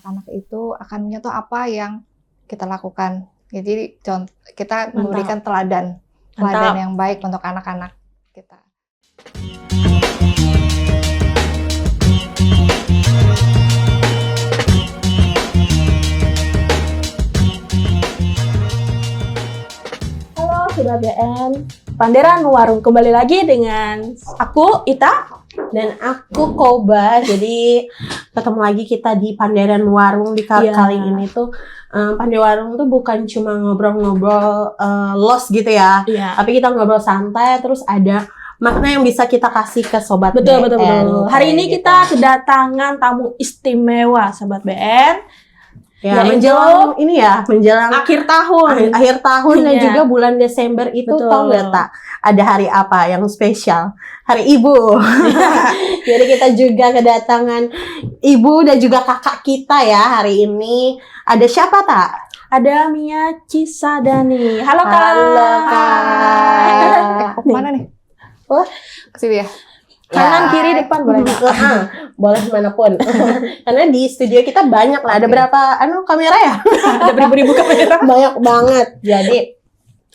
anak-anak itu akan menyentuh apa yang kita lakukan. Jadi kita memberikan teladan yang baik untuk anak-anak kita. Halo Sobat BN, Panderan Warung kembali lagi dengan aku Ita dan aku Koba. Jadi ketemu lagi kita di Panderan Warung di kali ini tuh. Pandai Warung tuh bukan cuma ngobrol-ngobrol los gitu ya, tapi kita ngobrol santai, terus ada makna yang bisa kita kasih ke Sobat BN. Betul. Hari ini kita kedatangan tamu istimewa Sobat BN. Ya, menjelang akhir tahun dan juga bulan Desember itu tau nggak Tak? Ada hari apa yang spesial? Hari Ibu. Jadi kita juga kedatangan ibu dan juga kakak kita ya hari ini. Ada siapa Tak? Ada Mia Cisadani. Halo Kak. Halo Kak. Kemana nih? Oh, kesini ya? Kanan, kiri, depan boleh nggak? Boleh manapun. Karena di studio kita banyak lah. Ada berapa kamera ya? Ada beribu-ribu kamera. Banyak banget. Jadi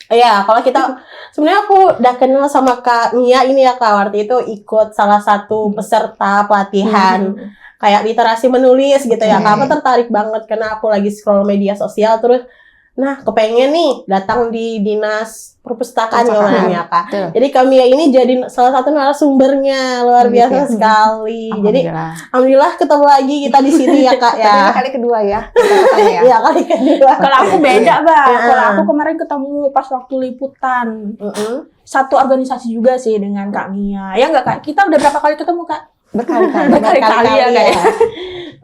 ya, kalau kita sebenarnya aku udah kenal sama Kak Mia ini ya Kak, waktu itu ikut salah satu peserta pelatihan kayak literasi menulis gitu ya. Kak, aku tertarik banget karena aku lagi scroll media sosial terus kepengen nih datang di dinas perpustakaan namanya Kak. Betul. Jadi Kak Mia ini jadi salah satu narasumbernya, luar biasa sekali. Jadi alhamdulillah ketemu lagi kita di sini ya Kak ya. Tapi kali kedua ya. Iya, kali kedua. Kalau aku beda, Bang. Kalau aku kemarin ketemu pas waktu liputan. Satu organisasi juga sih dengan Kak Mia. Ya nggak Kak? Kita udah berapa kali ketemu Kak? Berkali-kali ya Kak ya.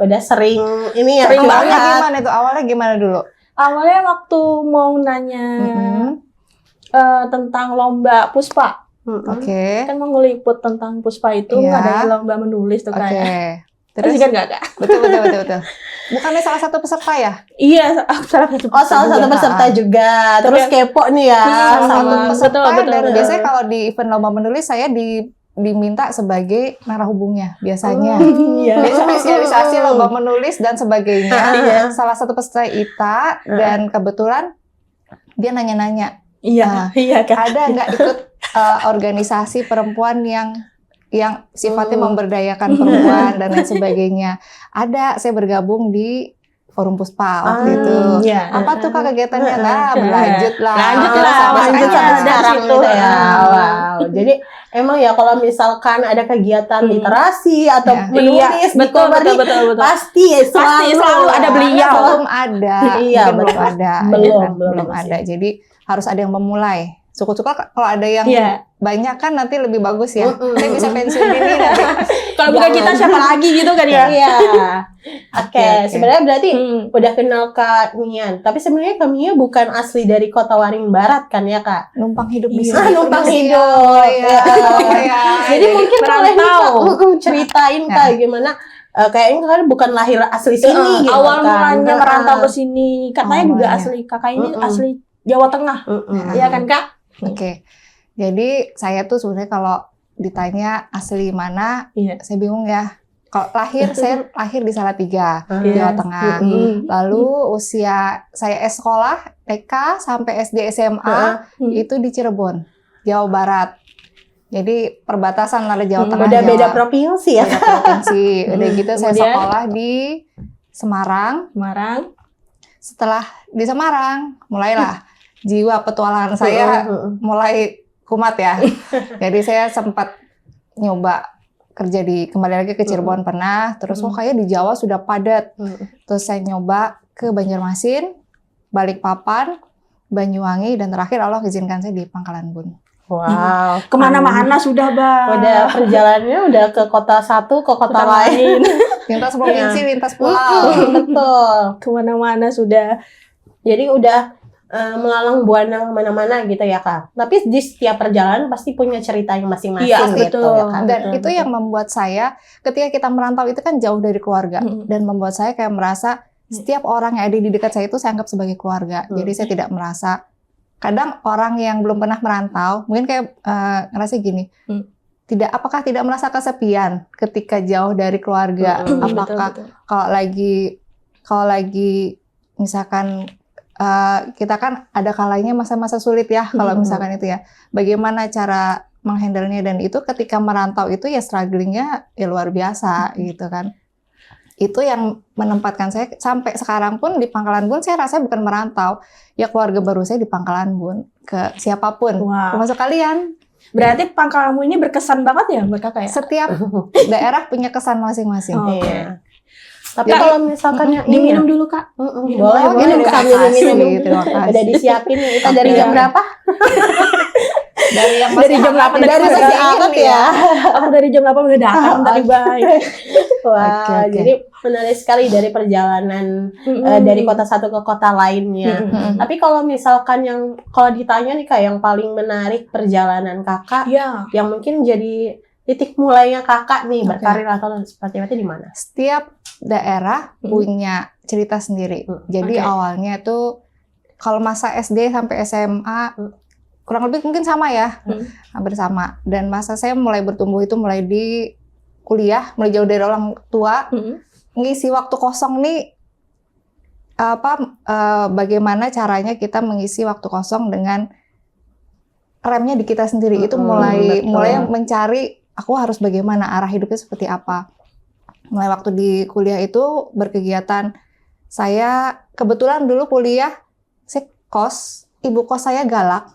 Udah sering ini ya. Sering banget. Gimana itu? Awalnya gimana dulu? Awalnya waktu mau nanya tentang lomba Puspa. Oke. Kan mau ngeliput tentang Puspa itu ada lomba menulis tuh Kak. Terus ingat nggak Kak? Betul. Bukannya salah satu peserta ya? Iya, salah satu peserta. Salah satu peserta juga. Terus kepo nih ya. Salah satu peserta. Betul. Dan biasanya kalau di event lomba menulis saya diminta sebagai narahubungnya biasanya. Dia spesialisasi lomba menulis dan sebagainya. Salah satu peserta Ita dan kebetulan dia nanya-nanya. Iya Kak. Ada nggak ikut organisasi perempuan yang sifatnya memberdayakan perempuan dan lain sebagainya? Ada, saya bergabung di Forum Puspa waktu itu. Apa tuh Kak kegiatannya? Berlanjut sampai sekarang gitu ya. Wow. Jadi emang ya kalau misalkan ada kegiatan literasi atau menulis betul. Pasti selalu ada beliau. Belum ada. Iya, belum ada. Jadi harus ada yang memulai. Syukur-syukur kalau ada yang banyak kan nanti lebih bagus ya. Saya bisa pensiun dini nanti. Kalau bukan kita siapa lagi gitu kan ya? Iya. Oke. Sebenarnya berarti udah kenal Kak Mia. Tapi sebenarnya Kak Mia bukan asli dari Kota Waringin Barat kan ya Kak? Numpang hidup di sini. Numpang hidup. Jadi mungkin boleh ceritain Kak gimana? Kayaknya kan bukan lahir asli sini gitu awal kan. mulanya merantau ke sini. Katanya juga asli. Kakak ini asli Jawa Tengah. Iya kan Kak? Oke. Jadi saya tuh sebenarnya kalau ditanya asli mana, saya bingung ya. Kalau saya lahir di Salatiga, Jawa Tengah. Lalu usia saya sekolah TK sampai SD SMA itu di Cirebon, Jawa Barat. Jadi perbatasan ada Jawa Tengah. Udah beda provinsi ya. Udah gitu saya sekolah di Semarang. Setelah di Semarang, mulailah jiwa petualangan saya mulai kumat ya. Jadi saya sempat nyoba kerja kembali lagi ke Cirebon pernah. Terus kayaknya di Jawa sudah padat. Terus saya nyoba ke Banjarmasin, Balikpapan, Banyuwangi, dan terakhir Allah izinkan saya di Pangkalan Bun. Wow. Kemana-mana sudah Bang. Udah perjalanannya udah ke kota satu ke kota lain. Lintas provinsi, lintas pulau. Betul. Kemana-mana sudah. Jadi udah melalang buana kemana-mana gitu ya Kak. Tapi di setiap perjalanan pasti punya ceritanya masing-masing gitu ya Kak. Dan itu yang membuat saya ketika kita merantau itu kan jauh dari keluarga dan membuat saya kayak merasa setiap orang yang ada di dekat saya itu saya anggap sebagai keluarga. Jadi saya tidak merasa, kadang orang yang belum pernah merantau mungkin kayak ngerasa gini. Apakah tidak merasa kesepian ketika jauh dari keluarga? Apakah kalau lagi kalau lagi misalkan kita kan ada kalanya masa-masa sulit ya kalau misalkan itu ya. Bagaimana cara menghandle-nya, dan itu ketika merantau itu ya strugglingnya ya luar biasa gitu kan. Itu yang menempatkan saya sampai sekarang pun di Pangkalan Bun saya rasa bukan merantau. Ya keluarga baru saya di Pangkalan Bun ke siapapun, termasuk kalian. Berarti Pangkalanmu ini berkesan banget ya buat kakak ya? Setiap daerah punya kesan masing-masing. Iya. Tapi kalau misalkan yang diminum dulu Kak. Boleh sambil minum. Udah disiapin nih. Kita dari jam berapa? Dari yang dari jam 8 dari masih hangat ya. Aku dari jam 8 udah datang tadi baik. Wah, jadi menarik sekali dari perjalanan dari kota satu ke kota lainnya. Tapi kalau misalkan kalau ditanya nih Kak, yang paling menarik perjalanan kakak, yang mungkin jadi titik mulainya kakak nih berkarir atau seperti apa, di mana? Setiap daerah punya cerita sendiri. Jadi awalnya tuh kalau masa SD sampai SMA kurang lebih mungkin sama ya, hampir sama. Dan masa saya mulai bertumbuh itu mulai di kuliah, mulai jauh dari orang tua, ngisi waktu kosong nih bagaimana caranya kita mengisi waktu kosong dengan remnya di kita sendiri. Itu mulai mencari aku harus bagaimana, arah hidupnya seperti apa. Mulai waktu di kuliah itu berkegiatan. Saya kebetulan dulu kuliah saya kos, ibu kos saya galak.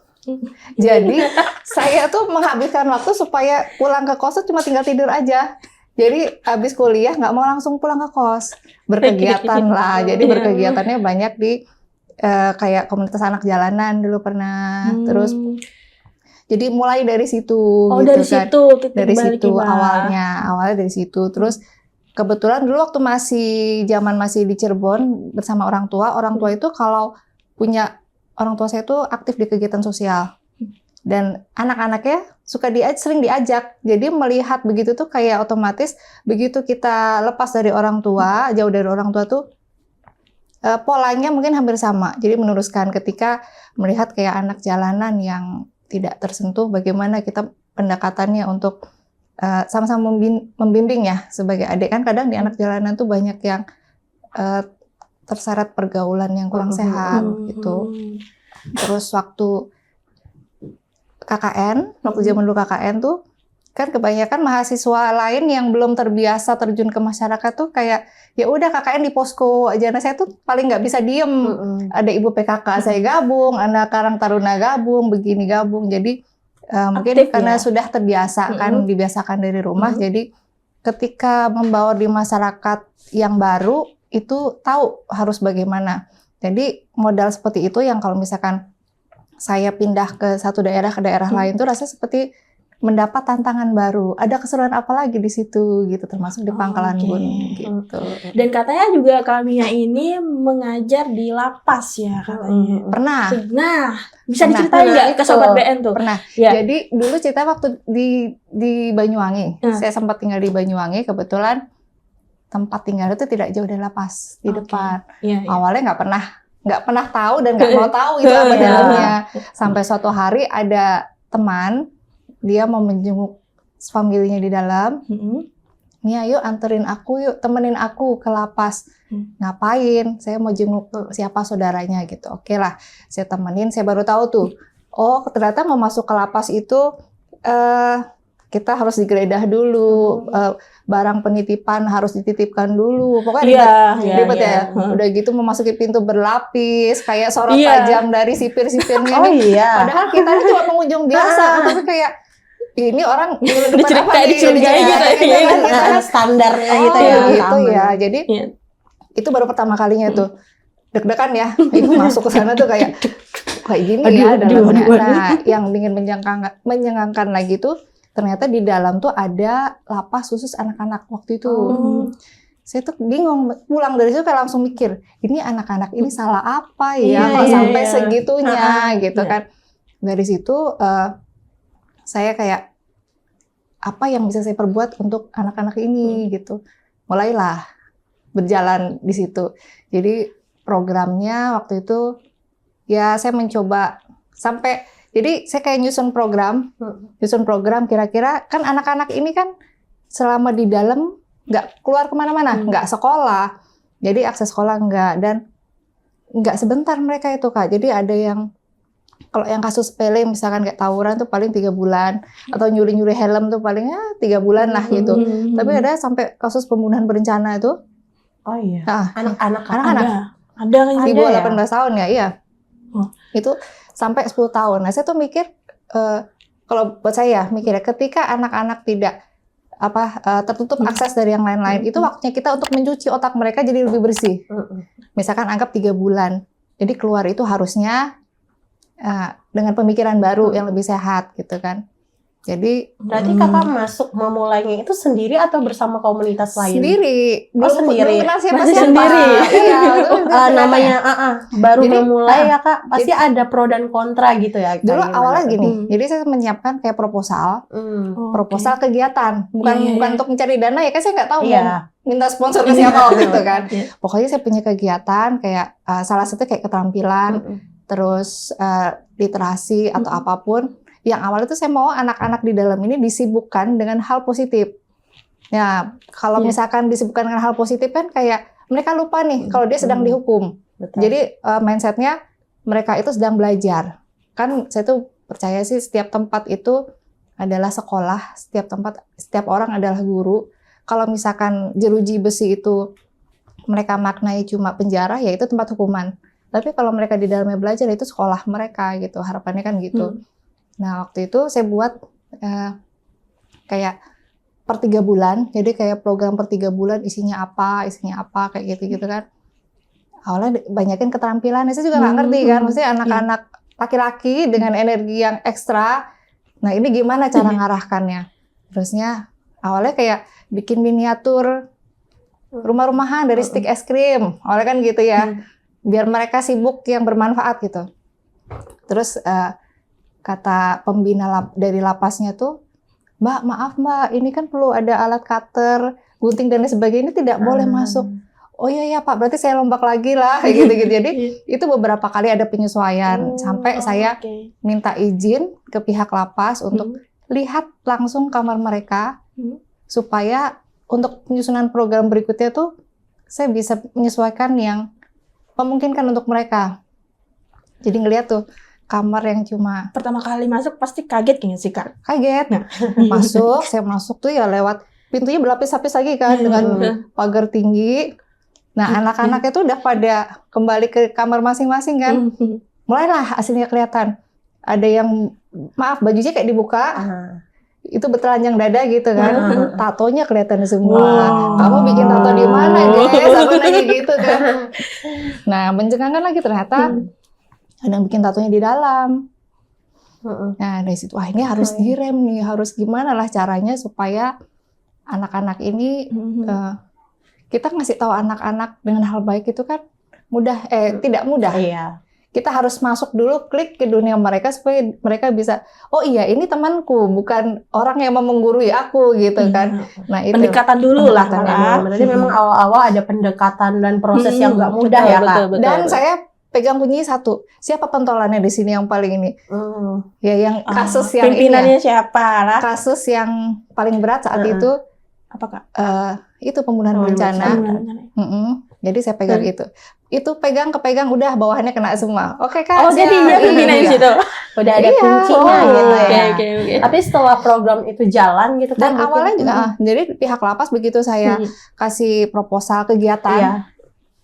Jadi saya tuh menghabiskan waktu supaya pulang ke kos tuh cuma tinggal tidur aja. Jadi habis kuliah nggak mau langsung pulang ke kos, berkegiatan lah. Jadi berkegiatannya banyak di kayak komunitas anak jalanan dulu pernah. Terus jadi mulai dari situ. Oh, gitu dari kan. situ. Dari situ awalnya dari situ. Terus kebetulan dulu waktu zaman masih di Cirebon bersama orang tua itu kalau punya orang tua saya itu aktif di kegiatan sosial, dan anak-anaknya sering diajak. Jadi melihat begitu tuh kayak otomatis begitu kita lepas dari orang tua, jauh dari orang tua tuh polanya mungkin hampir sama. Jadi meneruskan ketika melihat kayak anak jalanan yang tidak tersentuh, bagaimana kita pendekatannya untuk sama-sama membimbing ya sebagai adik. Kan kadang di anak jalanan tuh banyak yang terseret pergaulan yang kurang sehat gitu. Terus waktu KKN, waktu zaman dulu KKN tuh kan kebanyakan mahasiswa lain yang belum terbiasa terjun ke masyarakat tuh kayak ya udah KKN di posko aja. Nah saya tuh paling nggak bisa diem. Ada ibu PKK saya gabung, ada Karang Taruna gabung, begini gabung. Jadi mungkin aktif, karena sudah terbiasa kan, dibiasakan dari rumah. Jadi ketika membaur di masyarakat yang baru itu tahu harus bagaimana. Jadi modal seperti itu yang kalau misalkan saya pindah ke satu daerah ke daerah lain tuh rasanya seperti mendapat tantangan baru. Ada keseruan apa lagi di situ gitu, termasuk di Pangkalan Bun gitu. Dan katanya juga Kamia ini mengajar di lapas ya katanya. Pernah. Nah, bisa diceritain nggak ke Sobat BN tuh? Pernah. Ya. Jadi dulu cerita waktu di Banyuwangi. Saya sempat tinggal di Banyuwangi, kebetulan tempat tinggal itu tidak jauh dari lapas di depan. Awalnya nggak pernah tahu dan nggak mau tahu itu apa dalamnya. Sampai suatu hari ada teman, dia mau menjenguk familinya di dalam. Mia, yuk anterin aku, yuk temenin aku ke lapas. Ngapain? Saya mau jenguk siapa saudaranya gitu. Oke lah, saya temenin. Saya baru tahu tuh, oh ternyata mau masuk ke lapas itu kita harus digeledah dulu, barang penitipan harus dititipkan dulu. Pokoknya ribet ya. Udah gitu memasuki pintu berlapis, kayak sorot tajam dari sipir-sipirnya. Padahal kita itu cuma pengunjung biasa, tapi kayak ini orang dicurigai gitu ya, standarnya gitu ya. Gitu ya. Jadi itu baru pertama kalinya tuh deg-degan ya. Itu masuk ke sana tuh kayak gini ya dalamnya. Nah, yang ingin menyenangkan lagi tuh ternyata di dalam tuh ada lapas khusus anak-anak waktu itu. Saya tuh bingung, pulang dari situ kayak langsung mikir, ini anak-anak ini salah apa ya kok sampai segitunya gitu kan. Dari situ saya kayak apa yang bisa saya perbuat untuk anak-anak ini gitu. Mulailah berjalan di situ. Jadi programnya waktu itu ya saya mencoba sampai, jadi saya kayak nyusun program kira-kira kan anak-anak ini kan selama di dalam nggak keluar kemana-mana, nggak sekolah, Jadi akses sekolah enggak, dan enggak sebentar mereka itu Kak. Jadi ada yang, kalau yang kasus sepele misalkan kayak tawuran tuh paling 3 bulan, atau nyuri-nyuri helm tuh paling 3 bulan lah gitu. Tapi ada sampai kasus pembunuhan berencana itu. Oh iya. Nah, Anak-anak Ada kan di Ada bawah ya? 18 tahun ya, iya. Itu sampai 10 tahun. Nah, saya tuh mikir, kalau buat saya mikirnya, ketika anak-anak tidak tertutup akses dari yang lain-lain, itu waktunya kita untuk mencuci otak mereka jadi lebih bersih. Misalkan anggap 3 bulan. Jadi keluar itu harusnya dengan pemikiran baru yang lebih sehat gitu kan. Jadi berarti kakak memulainya itu sendiri atau bersama komunitas lain? sendiri. Sendiri. Belum kenal siapa-siapa. Masih sendiri. Iya, Namanya baru Jadi, memulai ya Kak, pasti ada pro dan kontra gitu ya. Dulu Kayak awalnya gimana tuh? gini, jadi saya menyiapkan kayak proposal kegiatan, bukan Iya. untuk mencari dana ya, kan saya nggak tahu Iya. mau minta sponsor ke siapa waktu itu kan. Iya. Pokoknya saya punya kegiatan kayak salah satu kayak keterampilan, terus literasi atau apapun. Yang awalnya itu saya mau anak-anak di dalam ini disibukkan dengan hal positif. Ya, kalau misalkan disibukkan dengan hal positif kan kayak mereka lupa nih kalau dia sedang dihukum. Betul. Jadi mindsetnya mereka itu sedang belajar. Kan saya tuh percaya sih setiap tempat itu adalah sekolah, setiap orang adalah guru. Kalau misalkan jeruji besi itu mereka maknai cuma penjara, ya itu tempat hukuman. Tapi kalau mereka di dalamnya belajar, itu sekolah mereka gitu. Harapannya kan gitu. Nah, waktu itu saya buat kayak per 3 bulan. Jadi kayak program per 3 bulan isinya apa kayak gitu kan. Awalnya banyakin keterampilan. Saya juga nggak ngerti kan, maksudnya anak-anak laki-laki dengan energi yang ekstra. Nah, ini gimana cara ngarahkannya? Terusnya awalnya kayak bikin miniatur rumah-rumahan dari stik es krim. Awalnya kan gitu ya. Biar mereka sibuk yang bermanfaat gitu. Terus kata pembina dari lapasnya tuh, Mbak, maaf Mbak, ini kan perlu ada alat cutter, gunting dan lain sebagainya, ini tidak boleh masuk. Oh iya Pak, berarti saya lomba lagi lah kayak gitu-gitu. Jadi itu beberapa kali ada penyesuaian sampai saya minta izin ke pihak lapas untuk lihat langsung kamar mereka supaya untuk penyusunan program berikutnya tuh saya bisa menyesuaikan yang memungkinkan untuk mereka. Jadi ngeliat tuh kamar yang cuma pertama kali masuk pasti kaget kayaknya sih Kak. Kaget. Saya masuk tuh ya lewat pintunya berlapis-lapis lagi kan dengan pagar tinggi. Nah, anak-anak itu udah pada kembali ke kamar masing-masing kan. Mulailah hasilnya kelihatan. Ada yang bajunya kayak dibuka. Itu bertelanjang dada gitu kan. Tatonya kelihatan semua. Kamu bikin tato di mana deh? Sama nanya gitu kan. Nah, mencengangkan lagi ternyata ada yang bikin tatonya di dalam. Nah, dari situ, wah ini harus direm nih, harus gimana lah caranya supaya anak-anak ini, kita ngasih tahu anak-anak dengan hal baik itu kan tidak mudah. Iya. Kita harus masuk dulu, klik ke dunia mereka supaya mereka bisa, oh iya ini temanku, bukan orang yang mau menggurui aku gitu kan. Nah, itu pendekatan dulu lah. Berarti memang awal-awal ada pendekatan dan proses yang nggak mudah ya Kak. Dan saya pegang kunci satu. Siapa pentolannya di sini yang paling ini? Ya yang kasus yang pimpinannya siapa lah? Kasus yang paling berat saat itu apa Kak? Itu pembunuhan berencana. Jadi saya pegang itu. Itu kepegang udah bawahannya kena semua. Oke Kak. Oh jadi dia pimpinan di situ. Udah ada kuncinya gitu ya. Oke. Tapi setelah program itu jalan gitu kan. Dan awalnya juga, jadi pihak lapas begitu saya kasih proposal kegiatan.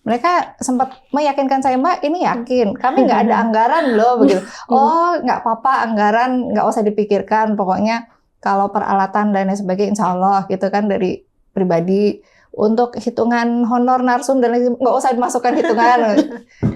Mereka sempat meyakinkan saya, Mbak, ini yakin, kami nggak ada anggaran loh, begitu. Oh, nggak apa-apa, anggaran nggak usah dipikirkan, pokoknya kalau peralatan dan lain sebagainya, insya Allah, gitu kan, dari pribadi. Untuk hitungan honor, narsum, dan lain nggak usah dimasukkan hitungan,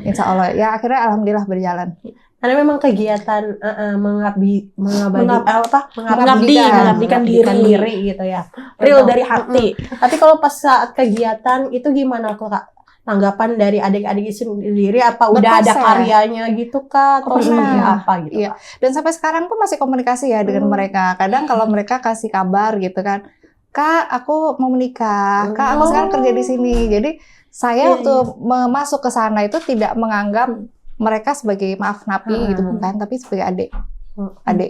insya Allah. Ya, akhirnya alhamdulillah berjalan. Karena memang kegiatan mengabdikan diri gitu ya. Real dari hati. Tapi kalau pas saat kegiatan itu gimana Kak? Tanggapan dari adik-adik sendiri apa udah ada karyanya gitu Kak atau seperti apa gitu? Iya. Dan sampai sekarang pun masih komunikasi ya dengan mereka. Kadang kalau mereka kasih kabar gitu kan, Kak aku mau menikah, Kak aku sekarang kerja di sini. Jadi saya waktu masuk ke sana itu tidak menganggap mereka sebagai napi gitu bukan, tapi sebagai adik.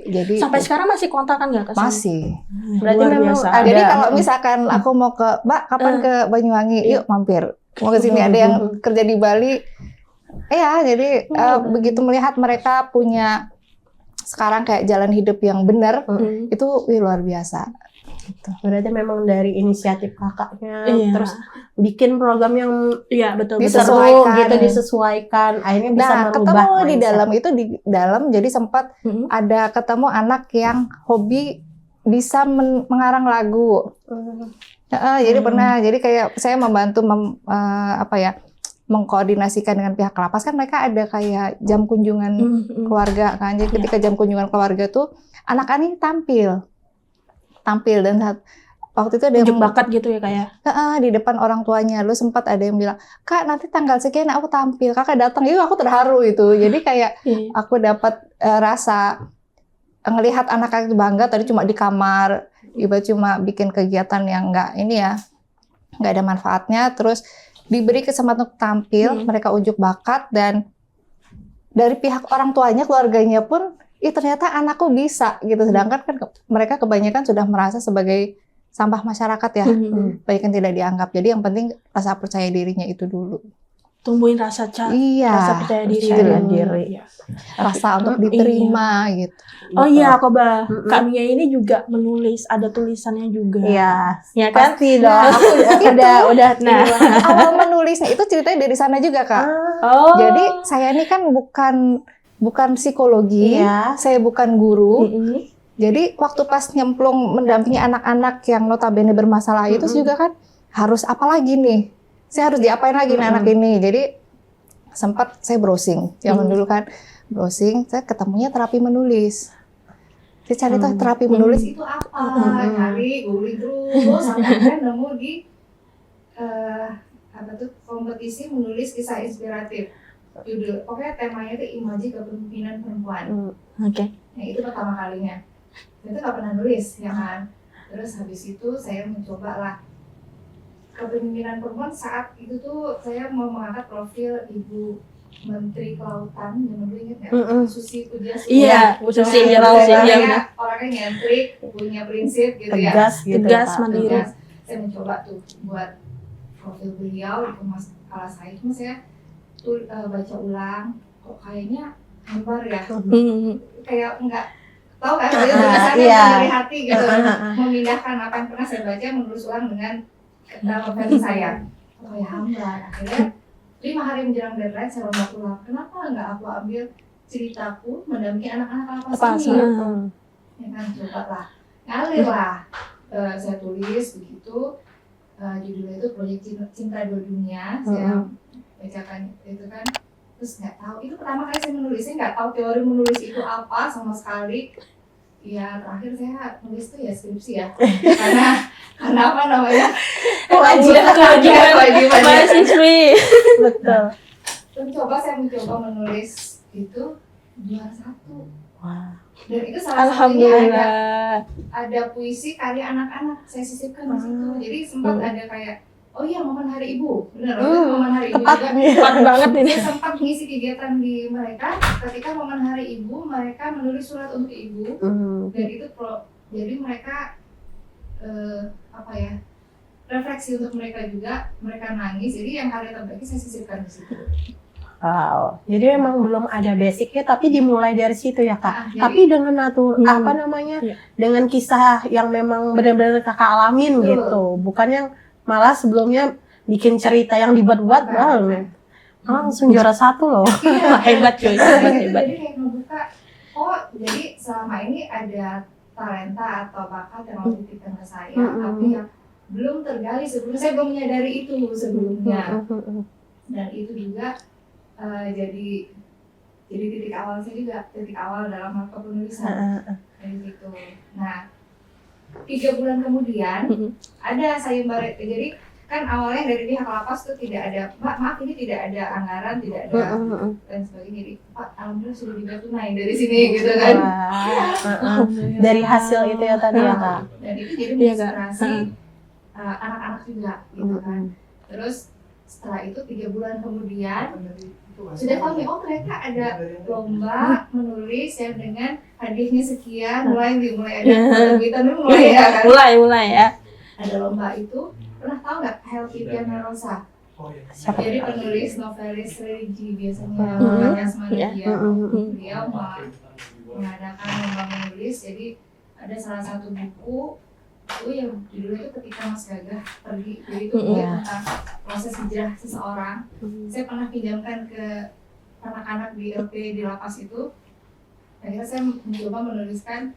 Jadi sampai sekarang masih kontakan nggak? Masih. Berarti memang ada. Jadi kalau misalkan aku mau ke Mbak, kapan ke Banyuwangi? Yuk mampir. mau ke sini, ada yang kerja di Bali. Ya, jadi begitu melihat mereka punya sekarang kayak jalan hidup yang benar, itu luar biasa. Gitu. Berarti memang dari inisiatif kakaknya, terus bikin program yang betul disesuaikan gitu, disesuaikan, akhirnya bisa merubah ketemu mindset. di dalam jadi sempat ada ketemu anak yang hobi bisa mengarang lagu. Jadi pernah, jadi kayak saya membantu mengkoordinasikan dengan pihak lapas, kan mereka ada kayak jam kunjungan keluarga kan. Jadi ketika jam kunjungan keluarga tuh anak-anak ini tampil dan waktu itu ada yang bakat gitu ya kayak di depan orang tuanya. Lu sempat ada yang bilang, "Kak, nanti tanggal sekian aku tampil." Kakak datang, itu aku terharu itu. Jadi kayak aku dapat rasa ngelihat anak-anak bangga. Tadi cuma di kamar, iba cuma bikin kegiatan yang nggak ada manfaatnya, terus diberi kesempatan untuk tampil, mereka unjuk bakat, dan dari pihak orang tuanya, keluarganya pun, ternyata anakku bisa gitu. Sedangkan kan mereka kebanyakan sudah merasa sebagai sampah masyarakat ya, banyak yang tidak dianggap. Jadi yang penting rasa percaya dirinya itu dulu. Tumbuhin rasa percaya diri, rasa untuk diterima gitu. Oh iya, Kak Mia ini juga menulis, ada tulisannya juga. Ya kan? Pasti dong. Aku udah. Nah, awal menulisnya itu ceritanya dari sana juga, Kak. Jadi saya ini kan bukan psikologi, saya bukan guru. Jadi waktu pas nyemplung mendampingi anak-anak yang notabene bermasalah itu juga kan harus apa lagi nih? Saya harus diapain lagi nih anak ini? Jadi sempat saya browsing, zaman dulu kan browsing, saya ketemunya terapi menulis. Saya cari tahu terapi menulis itu apa, cari googling terus sampai akhirnya nemu di kompetisi menulis kisah inspiratif. Judul, pokoknya temanya itu imaji kepemimpinan perempuan. Nah, itu pertama kalinya. Itu nggak pernah nulis, ya kan? Terus habis itu saya mencoba lah kepemimpinan perempuan. Saat itu tuh saya mau mengangkat profil Ibu Menteri Kelautan, zaman dulu ingat nggak? Susi Pujiastuti. Iya, Susi orangnya nyentrik, punya prinsip gitu tegas, ya. Tegas, mandiri. Saya mencoba tuh buat profil beliau, itu kala saya, cuma saya tuh baca ulang, kok kayaknya hambar ya, kayak nggak tahu kan, tulisannya dari hati gitu, memindahkan apa yang pernah saya baca, menulis ulang dengan versi saya, kayak hambar. Akhirnya 5 hari menjelang deadline saya lomba ulang, kenapa nggak aku ambil ceritaku mendampingi anak-anak lapas ini? Ya kan, coba lah, ngalir lah, saya tulis begitu, judulnya itu Proyek Cinta Dua Dunia, saya bacakan itu kan, terus nggak tahu, itu pertama kali saya menulisnya nggak tahu teori menulis itu apa sama sekali. Ya terakhir saya nulis tuh ya skripsi ya, karena apa namanya, kewajiban mahasiswi. Betul. Terus saya mencoba menulis itu juara 1. Wah. Dan itu salah satunya ada puisi karya anak-anak saya sisipkan di situ. Jadi sempat ada kayak, oh iya momen hari ibu, benar, momen hari ibu juga. Tepat banget ini. Saya sempat mengisi kegiatan di mereka. Ketika momen hari ibu, mereka menulis surat untuk ibu. Dan itu jadi mereka refleksi untuk mereka juga. Mereka nangis. Jadi yang karya terbaik saya sisipkan di situ. Wow, jadi memang belum ada basicnya, tapi dimulai dari situ ya Kak. Tapi dengan dengan kisah yang memang benar-benar Kakak alamin gitu, bukan yang malah sebelumnya bikin cerita yang dibuat-buat banget. Langsung juara 1 loh. Hebat cuy. Hebat. Jadi kayak ngebuka, jadi selama ini ada talenta atau bakat yang mau dititipkan ke saya, tapi yang belum tergali sebelumnya, saya belum menyadari itu sebelumnya. Dan itu juga jadi titik awal saya juga, titik awal dalam hal penulisan dari situ. Nah, 3 bulan kemudian ada sayembara. Jadi kan awalnya dari pihak lapas tuh tidak ada, maaf ini tidak ada anggaran, tidak ada dan sebagainya. Jadi Pak, alhamdulillah sudah dibayar tunai dari sini gitu kan. Dari hasil itu ya tadi ya Kak. Dan itu jadi menginspirasi anak-anak juga gitu kan. Terus setelah itu 3 bulan kemudian sudah tahu nih, ternyata ada lomba menulis yang dengan hadiahnya sekian, mulai ada penerbitan dulu mulai ya kan? Mulai ya. Ada lomba itu, pernah tahu nggak Helpy Piana Rosa? Siapa? Jadi penulis novelis religi biasanya Bapak Yasmani dia. Beliau mengadakan lomba menulis. Jadi ada salah satu buku itu yang judulnya itu Ketika Mas Gagah Pergi. Jadi itu tentang proses hijrah seseorang. Saya pernah pinjamkan ke anak-anak di LP di lapas itu. Akhirnya saya mencoba menuliskan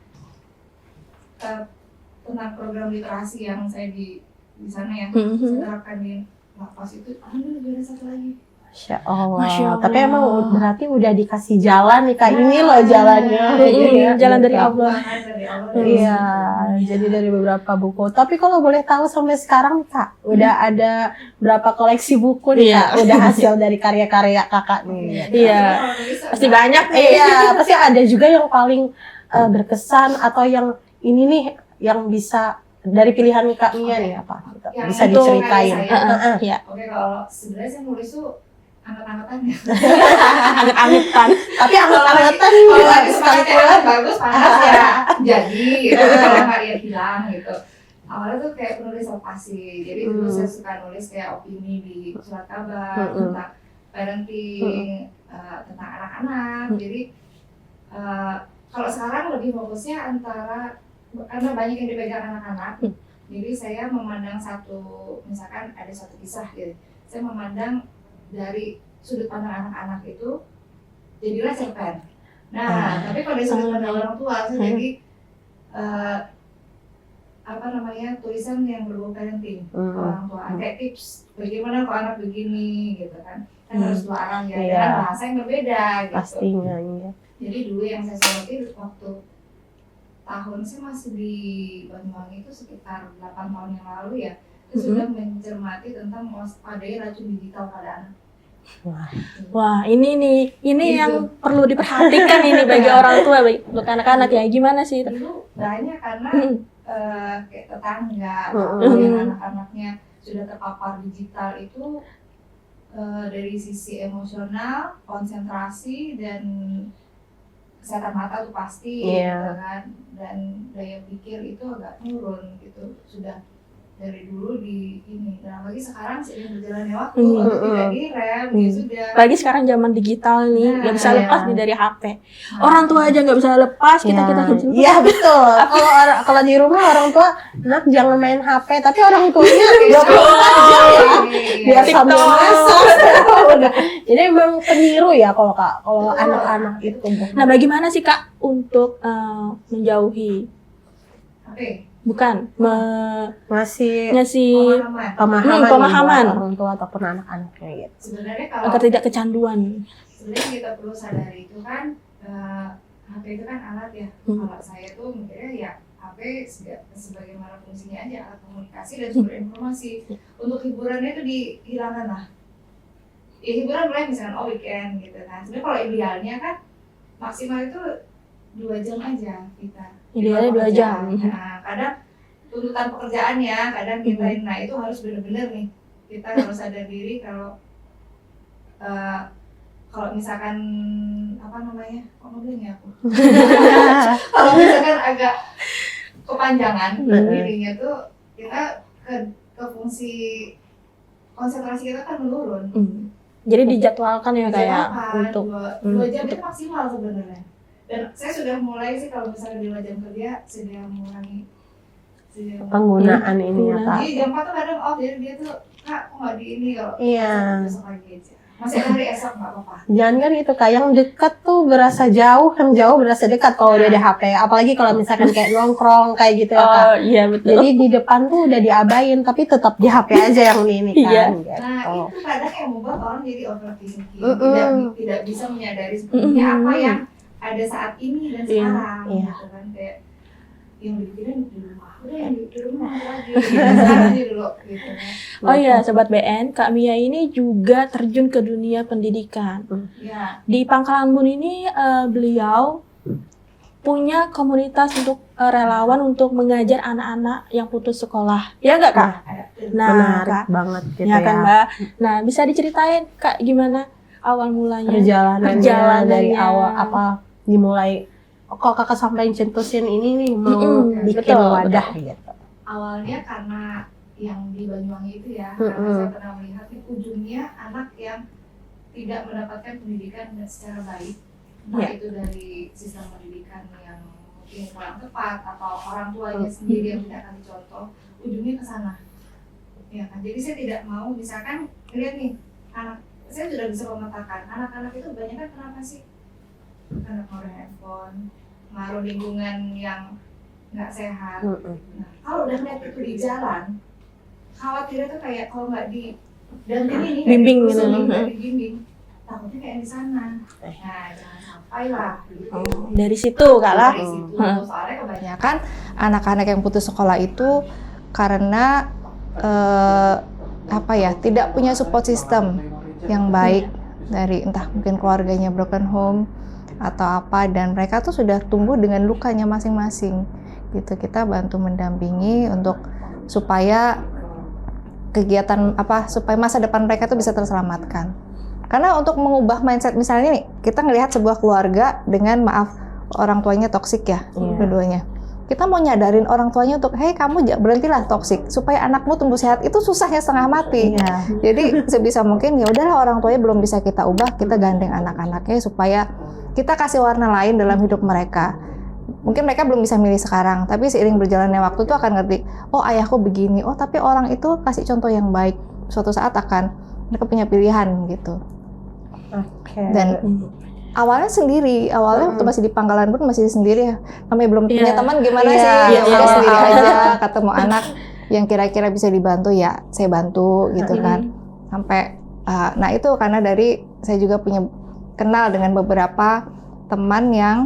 tentang program literasi yang saya di sana ya. Saya terapkan di lapas itu. Alhamdulillah ada satu lagi. Masya Allah. Masya Allah. Tapi emang berarti udah dikasih jalan nih Kak. Ini loh jalannya. Jalan dari Allah. Iya, jadi dari beberapa buku. Tapi kalau boleh tahu sampai sekarang Kak, udah ada berapa koleksi buku nih Kak? Udah hasil dari karya-karya Kakak nih. Iya. Pasti banyak nih. Iya, pasti ada juga yang paling berkesan atau yang ini nih yang bisa dari pilihan Kak Mia nih apa? Gitu. Bisa diceritain. Iya. Oke, kalau sebenarnya saya nulis tuh anget-angetan ya. Anget-angetan. Tapi anget-angetan kalau lagi semangatnya bagus panas ya jadi gitu. Kalau nggak ya hilang gitu. Awalnya tuh kayak penulis opasi. Jadi dulu saya suka nulis kayak opini di surat kabar tentang parenting, tentang anak-anak. Jadi kalau sekarang lebih fokusnya karena banyak yang dipegang anak-anak. Jadi saya memandang misalkan ada satu kisah gitu. Saya memandang dari sudut pandang anak-anak itu jadilah cerpen. Nah, tapi kalau dari sudut pandang orang tua saya jadi tulisan yang berbau parenting orang tua. Kayak tips bagaimana kalau anak begini gitu kan. Kan harus dua arah ya, dengan bahasa yang berbeda gitu. Pastinya iya. Jadi dulu yang saya soroti waktu saya masih di Banyuwangi itu sekitar 8 tahun yang lalu ya. Itu sudah mencermati tentang mewaspadai racun digital pada anak. Wah, ini yang perlu diperhatikan ini bagi orang tua, buat anak-anak ya. Gimana sih? Dulu banyak karena kayak tetangga yang anak-anaknya sudah terpapar digital itu dari sisi emosional, konsentrasi dan kesehatan mata tuh pasti gitu kan, dan daya pikir itu agak turun gitu sudah dari dulu di ini. Nah lagi sekarang seiring berjalannya waktu tidak direm ya sudah. Lagi sekarang zaman digital nih nggak bisa lepas nih dari HP. Orang tua aja nggak bisa lepas, kita Iya betul. Kalau di rumah orang tua nak jangan main HP, tapi orang tuanya nggak biar sambil masak. Jadi memang peniru ya kalau anak-anak itu. Nah bagaimana sih Kak untuk menjauhi? Bukan ngasih pemahaman orang tua ataupun anak-anaknya gitu. Sebenarnya agar tidak kecanduan. Sebenarnya kita perlu sadari itu kan HP itu kan alat ya. Kalau saya tuh mikirnya ya HP sebagaimana fungsinya aja, alat komunikasi dan sumber informasi. Untuk hiburannya itu dihilangkan lah. Ya hiburan boleh misalkan weekend gitu kan. Sebenarnya kalau idealnya kan maksimal itu 2 jam aja kita. Idealnya 2 jam. Nah, kadang tuntutan pekerjaan ya, kadang kita itu harus benar-benar nih. Kita harus sadar diri kalau misalkan kalau misalkan agak kepanjangan dirinya tuh kita ke fungsi konsentrasi kita kan menurun. Jadi dijadwalkan ya kayak untuk 2 jam itu maksimal sebenarnya. Dan saya sudah mulai sih kalau misalnya di jam kerja sudah mengurangi penggunaan ini ya Kak. Jadi jam 4 tuh kadang jadi dia tuh Kak kok nggak di ini kalau besok lagi aja. Masih hari esok nggak apa-apa. Jangan kan itu Kak, yang dekat tuh berasa jauh, yang jauh berasa dekat kalau udah di HP. Apalagi kalau misalkan kayak nongkrong kayak gitu ya Kak. Iya betul. Jadi di depan tuh udah diabain, tapi tetap di HP aja yang ini kan. Gitu. Nah itu kadang yang membuat orang jadi overthinking, tidak bisa menyadari sebenarnya apa yang ada saat ini dan sekarang, gitu kan, kayak yang dipikirin di rumah, udah yang di rumah lagi, sekarang aja dulu, gitu kan. Oh iya, Sobat BN, Kak Mia ini juga terjun ke dunia pendidikan. Di Pangkalan Bun ini beliau punya komunitas untuk relawan untuk mengajar anak-anak yang putus sekolah, ya nggak Kak? Nah, menarik Kak, banget gitu ya kan Mbak. Nah, bisa diceritain Kak gimana awal mulanya? Perjalanannya dari awal apa? Dimulai kok Kakak sampai cetusin ini nih mau bikin wadah gitu. Awalnya karena yang di Banyuwangi itu ya, karena saya pernah melihat ujungnya anak yang tidak mendapatkan pendidikan secara baik, entah itu dari sistem pendidikan yang mungkin kurang tepat atau orang tuanya sendiri yang tidak akan dicontoh, ujungnya ke sana. Ya kan, jadi saya tidak mau misalkan lihat nih anak, saya sudah bisa memetakan anak-anak itu banyak kan kenapa sih? Karena pengaruh handphone, pengaruh lingkungan yang nggak sehat. Nah, kalau udah lihat itu di jalan, khawatirnya tuh kayak kalau nggak didampingi nih, bimbing gitu, nggak dibimbing, takutnya kayak di sana. Nah, jangan sampai lah. Dari situ Kak lah. Dari situ, soalnya kebanyakan anak-anak yang putus sekolah itu karena tidak punya support system yang baik dari entah mungkin keluarganya broken home atau apa, dan mereka tuh sudah tumbuh dengan lukanya masing-masing gitu. Kita bantu mendampingi untuk supaya kegiatan supaya masa depan mereka tuh bisa terselamatkan. Karena untuk mengubah mindset, misalnya nih kita ngelihat sebuah keluarga dengan orang tuanya toksik ya, dua-duanya. Kita mau nyadarin orang tuanya untuk, hey kamu berhentilah toksik supaya anakmu tumbuh sehat, itu susahnya setengah mati. Jadi sebisa mungkin ya udahlah, orang tuanya belum bisa kita ubah, kita gandeng anak-anaknya supaya kita kasih warna lain dalam hidup mereka. Mungkin mereka belum bisa milih sekarang, tapi seiring berjalannya waktu tuh akan ngerti, oh ayahku begini, oh tapi orang itu kasih contoh yang baik, suatu saat akan mereka punya pilihan gitu. Dan awalnya waktu masih di Pangkalan Bun masih sendiri ya, namanya belum punya teman gimana sih, udah sendiri aja, ketemu anak yang kira-kira bisa dibantu ya saya bantu gitu kan, sampai nah itu karena dari saya juga punya kenal dengan beberapa teman yang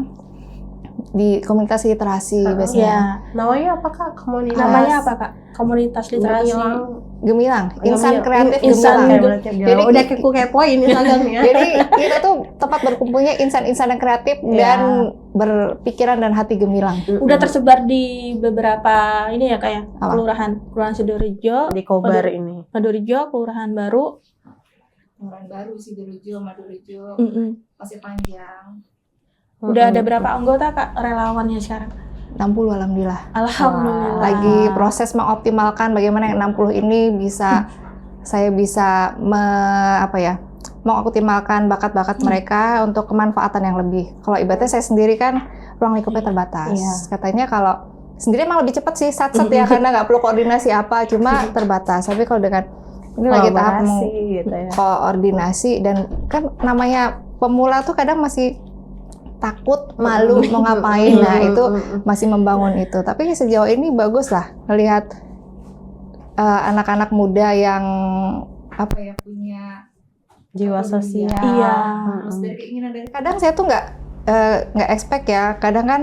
di komunitas literasi biasanya. Namanya apa Kak? Komunitas. Namanya apa Kak? Komunitas literasi Gemilang, Insan Kreatif Insan Gemilang. Jadi udah kepo-kepoin Instagramnya. Jadi kita tuh tempat berkumpulnya insan-insan yang kreatif dan berpikiran dan hati gemilang. Udah tersebar di beberapa ini ya kayak kelurahan Sidorejo, di Kobar ini. Sidorejo, Kelurahan Baru, Sidorejo, Madorejo, Pasir Panjang. Udah ada berapa anggota Kak relawannya sekarang? 60 alhamdulillah. Alhamdulillah. Lagi proses mengoptimalkan bagaimana yang 60 ini bisa saya bisa mengoptimalkan bakat-bakat mereka untuk kemanfaatan yang lebih. Kalau ibaratnya saya sendiri kan ruang lingkupnya terbatas. Katanya kalau sendiri emang lebih cepat sih sat-sat ya karena nggak perlu koordinasi apa, cuma terbatas. Tapi kalau dengan ini lagi tahap gitu ya. Koordinasi, dan kan namanya pemula tuh kadang masih takut, malu mau ngapain. Nah itu masih membangun itu. Tapi sejauh ini bagus lah melihat anak-anak muda yang punya jiwa sosial. Terus dari keinginan, dari kadang saya tuh nggak expect ya. Kadang kan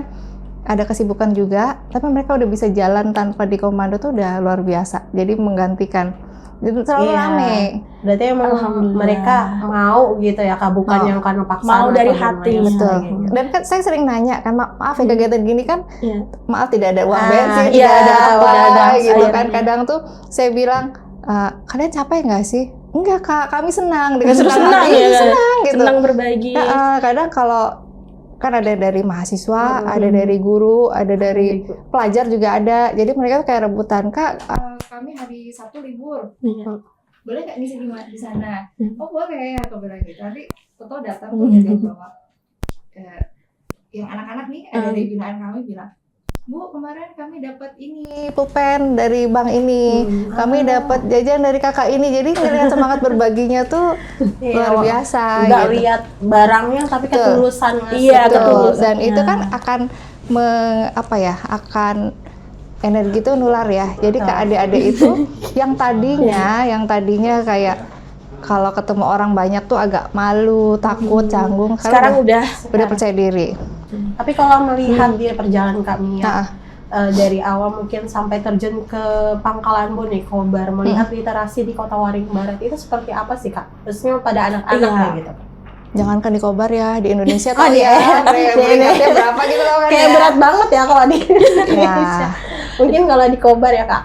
ada kesibukan juga, tapi mereka udah bisa jalan tanpa dikomando tuh udah luar biasa. Jadi menggantikan. Itu selalu rame. Berarti emang mereka mau gitu ya Kak, bukan yang karena paksaan. Mau dari hati. Betul. Gitu. Dan kan saya sering nanya kan, maaf ya kegiatan gini kan, maaf tidak ada uang bensin, tidak ada apa gitu kan. Kadang tuh saya bilang, kalian capek nggak sih? Enggak Kak, kami senang dengan senang gitu. Senang berbagi. Kadang kalau kan ada dari mahasiswa, ada dari guru, ada dari pelajar juga ada. Jadi mereka tuh kayak rebutan, Kak, kami hari Sabtu libur. Boleh nggak ngisi di sana? Oh boleh, aku bilang gitu. Nanti foto datang tuh jadi bawa yang anak-anak nih ada di binaan kami bilang, Bu, kemarin kami dapat ini pulpen dari bank ini, kami dapat jajan dari kakak ini. Jadi ngelihat semangat berbaginya tuh luar biasa. Nggak lihat barangnya, tapi ketulusan. Betul. Dan itu kan akan akan energi itu nular ya. Jadi ke adik-adik itu yang tadinya kayak kalau ketemu orang banyak tuh agak malu, takut, canggung. Sekarang udah percaya diri. Tapi kalau melihat di perjalanan kami dari awal mungkin sampai terjun ke Pangkalan Bun nih, Kobar, melihat literasi di Kota Waringin Barat itu seperti apa sih Kak? Khususnya pada anak-anak gitu. Jangankan di Kobar ya, di Indonesia tuh peringkatnya berapa gitu loh kan. Kayak berat banget ya kalau di Indonesia. Mungkin kalau di Kobar ya Kak,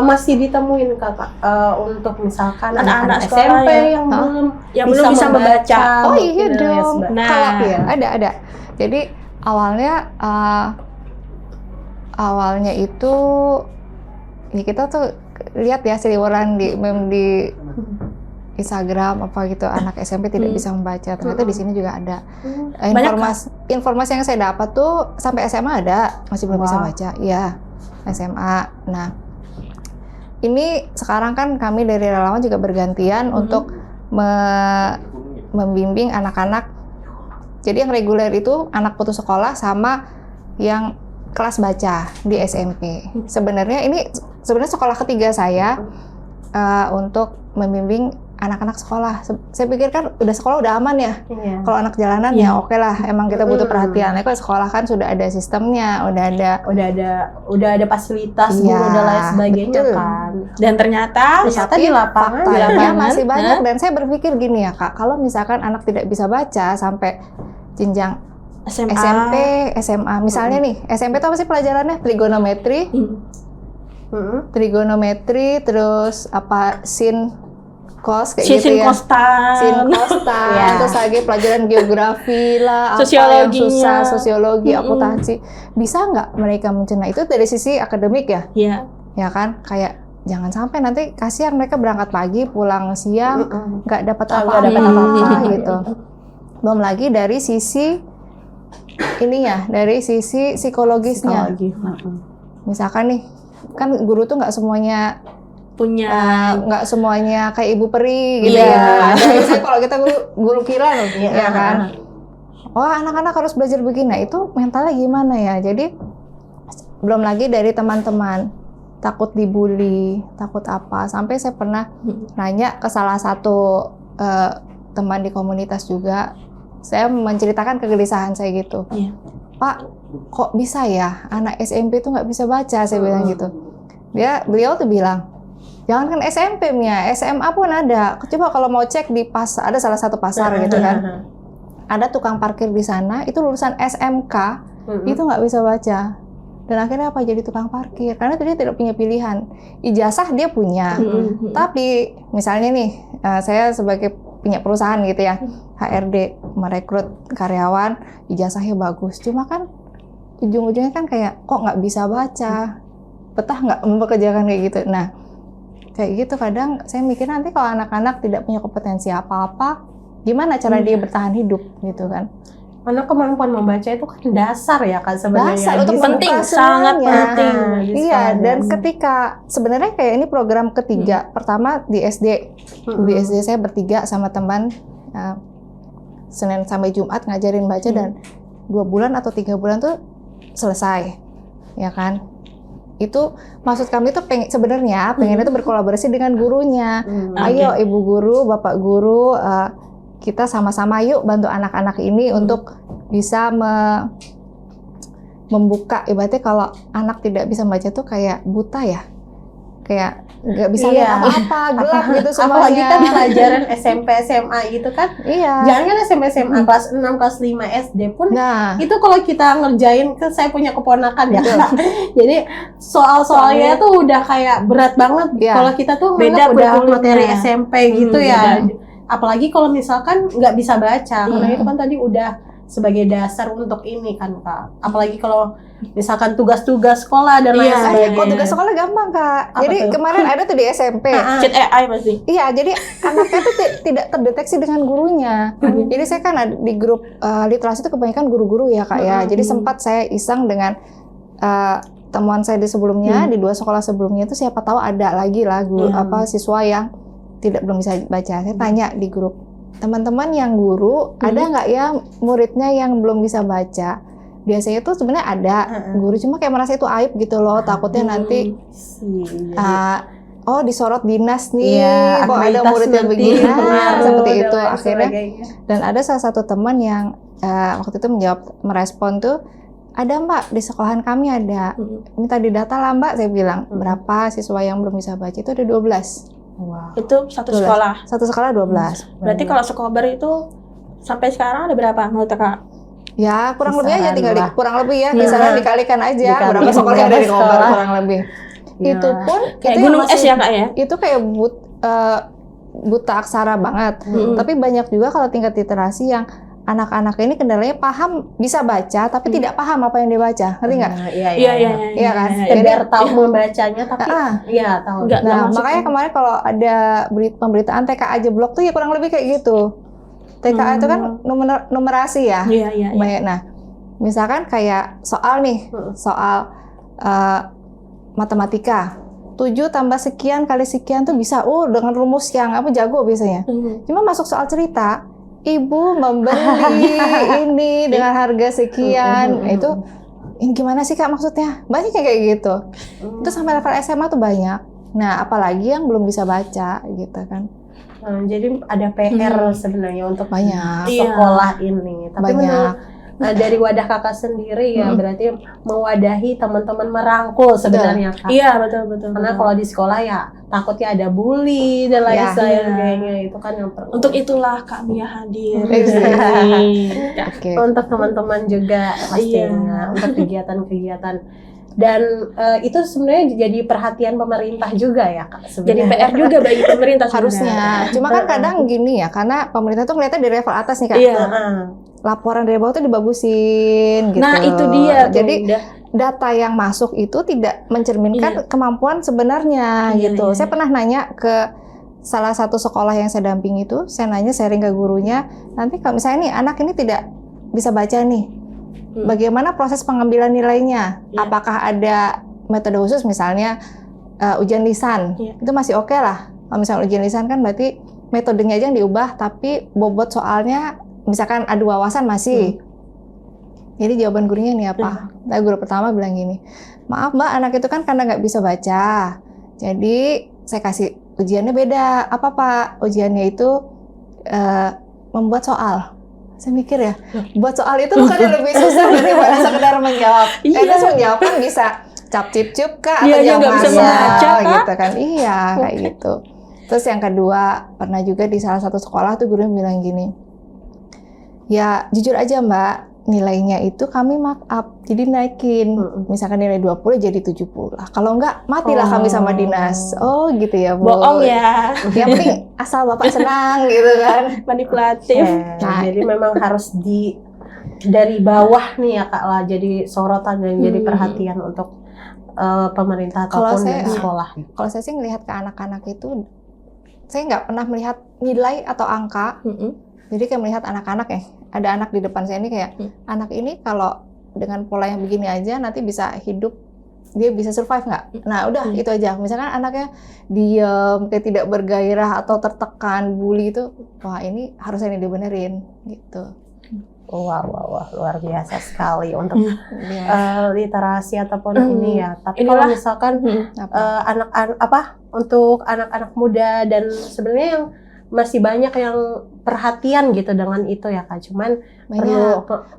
masih ditemuin Kakak untuk misalkan anak-anak SMP yang belum bisa membaca. Oh iya dong. Nah, ada. Jadi awalnya itu ya kita tuh lihat ya seliweran di meme di Instagram apa gitu, anak SMP tidak bisa membaca. Ternyata di sini juga ada. Informasi yang saya dapat tuh sampai SMA ada, masih belum bisa baca. Iya, SMA. Nah, ini sekarang kan kami dari relawan juga bergantian untuk membimbing anak-anak. Jadi yang reguler itu anak putus sekolah sama yang kelas baca di SMP. Sebenarnya sekolah ketiga saya untuk membimbing anak-anak sekolah. Saya pikir kan sekolah udah aman ya. Kalau anak jalanan ya oke lah, emang kita butuh perhatian. Nah, kalau sekolah kan sudah ada sistemnya, udah ada fasilitas guru dan lain sebagainya kan. Dan ternyata di lapangan masih banyak. Dan saya berpikir gini ya Kak, kalau misalkan anak tidak bisa baca sampai jenjang SMP, SMA, misalnya nih SMP itu apa sih pelajarannya? Trigonometri, terus apa sin cos kayak gitu ya. Sin kostan, terus lagi pelajaran geografi lah, apa yang susah, sosiologi, akuntansi. Bisa nggak mereka mencerna itu dari sisi akademik ya? Iya. Ya kan, kayak jangan sampai nanti kasihan mereka berangkat pagi, pulang siang, nggak dapat apa-apa gitu. Belum lagi dari sisi dari sisi psikologisnya. Misalkan nih, kan guru tuh nggak semuanya punya nggak semuanya kayak Ibu Peri gitu ya. Ada kalau kita guru kira loh, ya kan. Oh, anak-anak harus belajar begini. Nah, itu mentalnya gimana ya? Jadi belum lagi dari teman-teman takut dibully, takut apa. Sampai saya pernah nanya ke salah satu teman di komunitas juga. Saya menceritakan kegelisahan saya gitu. Pak, kok bisa ya anak SMP itu nggak bisa baca? Saya bilang gitu. Beliau tuh bilang, jangan kan SMP Mia, SMA pun ada. Coba kalau mau cek di ada salah satu pasar gitu kan. Ada tukang parkir di sana, itu lulusan SMK, itu nggak bisa baca. Dan akhirnya apa? Jadi tukang parkir. Karena dia tidak punya pilihan. Ijazah dia punya. Tapi misalnya nih, saya sebagai punya perusahaan gitu ya, HRD, merekrut karyawan, ijazahnya bagus. Cuma kan ujung-ujungnya kan kayak, kok nggak bisa baca? Betah nggak mempekerjakan kayak gitu? Nah, kayak gitu kadang saya mikir nanti kalau anak-anak tidak punya kompetensi apa-apa, gimana cara dia bertahan hidup gitu kan? Karena kemampuan membaca itu kan dasar ya kan sebenarnya. Dasar untuk penting, sangat penting. Iya, dan ketika sebenarnya kayak ini program ketiga, pertama di SD, di SD saya bertiga sama teman Senin sampai Jumat ngajarin baca dan 2 bulan atau 3 bulan tuh selesai, ya kan? Itu maksud kami tuh sebenarnya pengen itu berkolaborasi dengan gurunya. Ayo ibu guru, bapak guru, kita sama-sama yuk bantu anak-anak ini untuk bisa membuka. Ibaratnya kalau anak tidak bisa baca tuh kayak buta ya, kayak nggak bisa lihat apa-apa, gelap gitu semuanya. Apalagi kan pelajaran SMP SMA gitu kan. Jangan kan SMP SMA kelas 6 kelas 5 SD pun itu kalau kita ngerjain, kan saya punya keponakan ya. Jadi soal-soalnya tuh udah kayak berat banget. Kalau kita tuh udah materi SMP gitu ya. Apalagi kalau misalkan nggak bisa baca, karena itu kan tadi udah sebagai dasar untuk ini kan Kak. Apalagi kalau misalkan tugas-tugas sekolah dan lain sebagainya. Kalau tugas sekolah gampang Kak. Jadi kemarin ada tuh di SMP. Chat AI pasti. Iya, jadi anaknya tuh tidak terdeteksi dengan gurunya. Jadi saya kan ada di grup literasi itu kebanyakan guru-guru ya Kak ya. Jadi sempat saya iseng dengan temuan saya di sebelumnya, di 2 sekolah sebelumnya itu siapa tahu ada lagi lah guru siswa yang belum bisa baca. Saya tanya di grup, teman-teman yang guru, ada nggak ya muridnya yang belum bisa baca? Biasanya tuh sebenarnya ada guru, cuma kayak merasa itu aib gitu loh, takutnya nanti disorot dinas nih, kok ada murid yang begini, seperti itu akhirnya. Dan ada salah satu teman yang waktu itu merespon tuh, ada Mbak di sekolahan kami ada, minta didata lah Mbak, saya bilang berapa siswa yang belum bisa baca, itu ada 12. Wow. Itu satu sekolah. Satu sekolah 12. Berarti kalau Sekobar itu sampai sekarang ada berapa menurut Kak? Ya kurang lebih aja, tinggal kurang lebih ya, kisaran dikalikan aja berapa sekolah yang ada di Kobar kurang lebih. Itu pun kayak gunung es ya Kak ya? Itu kayak buta aksara banget. Tapi banyak juga kalau tingkat literasi yang anak-anak ini kendalanya paham, bisa baca, tapi tidak paham apa yang dia baca, ngerti nggak? Iya kan? Sekedar tahu membacanya, tapi tahu. Nah, makanya kemarin kalau ada pemberitaan TKA jeblok tuh ya kurang lebih kayak gitu. TKA itu kan numerasi ya. Iya. Nah, misalkan kayak soal nih, soal matematika. 7 tambah sekian kali sekian tuh bisa, dengan rumus yang jago biasanya. Cuma masuk soal cerita, ibu membeli ini dengan harga sekian, itu ini gimana sih Kak maksudnya? Banyak kayak gitu. Itu sampai level SMA tuh banyak. Nah, apalagi yang belum bisa baca gitu kan. Jadi ada PR sebenarnya untuk banyak sekolah ini. Tapi banyak. Dari wadah kakak sendiri ya berarti mewadahi teman-teman merangkul sebenarnya Kak. Iya betul. Karena kalau di sekolah ya takutnya ada bully dan lain sebagainya, itu kan yang perlu. Untuk itulah Kak Mia hadir. Untuk teman-teman juga pastinya untuk kegiatan-kegiatan. Dan itu sebenarnya jadi perhatian pemerintah juga ya Kak sebenarnya. Jadi PR juga bagi pemerintah harusnya. Cuma kan kadang gini ya, karena pemerintah tuh ngeliatnya dari level atas nih Kak. Laporan dari bawah tuh dibagusin gitu. Nah itu dia. Jadi data yang masuk itu tidak mencerminkan kemampuan sebenarnya gitu. Saya pernah nanya ke salah satu sekolah yang saya dampingi itu, saya nanya sharing ke gurunya, nanti kalau misalnya nih anak ini tidak bisa baca nih, bagaimana proses pengambilan nilainya? Apakah ada metode khusus misalnya ujian lisan? Itu masih oke lah. Kalau misalnya ujian lisan kan berarti metodenya aja yang diubah, tapi bobot soalnya misalkan adu wawasan masih. Jadi jawaban gurunya nih apa? Nah, guru pertama bilang gini, maaf Mbak, anak itu kan karena nggak bisa baca, jadi saya kasih ujiannya beda. Apa Pak? Ujiannya itu membuat soal. Saya mikir ya, buat soal itu bukan lebih susah daripada sekedar menjawab. Terus menjawab kan bisa cap cip cup Kak, atau nggak bisa membaca gitu kan? Iya kayak gitu. Terus yang kedua, pernah juga di salah satu sekolah tuh gurunya bilang gini, ya jujur aja Mbak, nilainya itu kami mark up, jadi naikin. Misalkan nilai 20 jadi 70 lah. Kalau enggak, matilah kami sama dinas. Oh gitu ya Bu. Bohong ya. Yang penting asal Bapak senang gitu kan. Manipulatif. Jadi memang harus dari bawah nih ya Kak lah, jadi sorotan dan jadi perhatian untuk pemerintah ataupun dari sekolah. Kalau saya sih ngelihat ke anak-anak itu, saya nggak pernah melihat nilai atau angka. Jadi kayak melihat anak-anak ya, ada anak di depan saya ini kayak, anak ini kalau dengan pola yang begini aja nanti bisa hidup, dia bisa survive nggak? Nah udah itu aja. Misalkan anaknya diem, kayak tidak bergairah atau tertekan, bully itu, wah ini harusnya ini dibenerin gitu. Wah, luar biasa sekali untuk literasi ataupun ini ya. Tapi kalau misalkan untuk anak-anak muda dan sebenarnya yang masih banyak yang perhatian gitu dengan itu ya Kak. Cuman